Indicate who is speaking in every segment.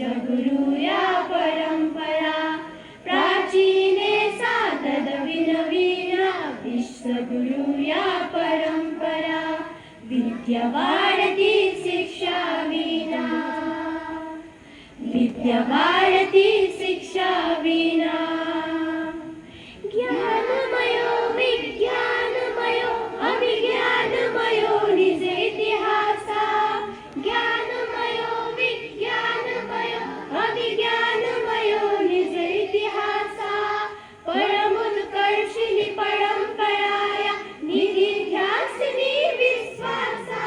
Speaker 1: विश्वगुरु या परंपरा प्राचीने सातद विनवीना विश्वगुरु या परंपरा विद्या वाढती शिक्षा विना विद्या वाढती शिक्षा विना ज्ञानमयो विज्ञानमयो अभिज्ञानमयो निज इतिहासा ज्ञानमयो विज्ञानमयो अभिज्ञानमयो निज इतिहासा परमोत्कर्षिणी परंपराया निधिध्यासिनी विश्वासा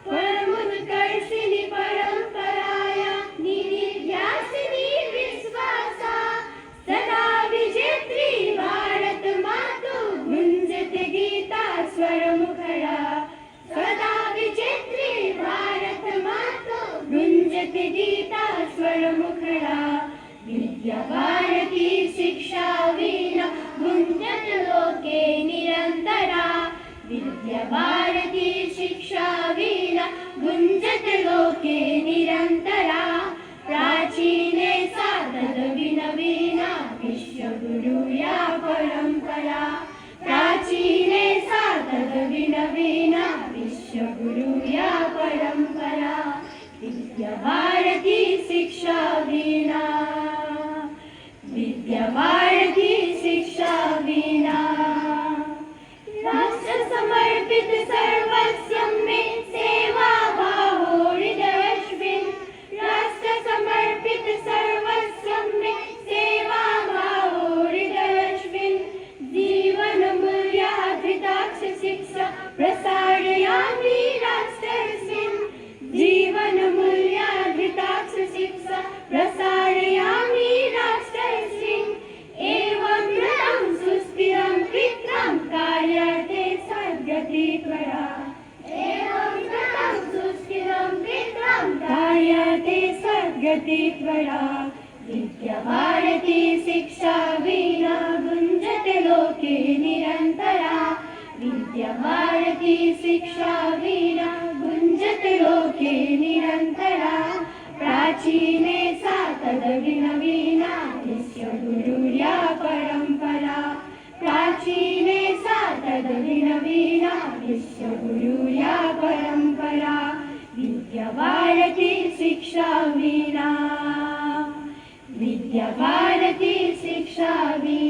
Speaker 1: परमोत्कर्षिणी परंपराया निधिध्यासिनी विश्वासा सदा विजेत्री भारत मातु गुंजते गीता स्वर मुखरा सदा विजेत्री भारत मातु गुंजते गीता स्वर मुखरा विद्या भारती शिक्षा विना गुंजत लोके निरंतरा विद्या भारती शिक्षा विना गुंजत लोके निरंतरा प्राचीने सातद विनवीना विश्वगुरु या परंपरा प्राचीने सातद विनवीना विश्वगुरु या परंपरा विद्या भारती शिक्षा विना विद्या भारती शिक्षा विना राष्ट्र समर्पित सर्वस्वं मे सेवा भावो हृदयस्मिन् राष्ट्र समर्पित सर्वस्वं मे सेवा भावो हृदयस्मिन् जीवन मूल्याधृताक्ष शिक्षा प्रसारयामि राष्ट्रस्मिन् जीवन मूल्याधृताक्ष शिक्षा प्रसारयामि राष्ट्रस्मिन् एवं कृतं सुस्थिरं कृतं कार्यार्थे सद्गति त्वरा एवं कृतं सुस्थिरं कृतं कार्यार्थे सद्गति त्वरा विद्या भारती शिक्षा विना गुंजते लोके निरंतरा विद्या भारती शिक्षा विना गुंजते लोके निरंतरा प्राचीने सातद विनवीना विश्वगुरु या परंपरा प्राचीने सातद विनवीना विश्वगुरु या परंपरा विद्या भारती शिक्षा विना शिक्षा विना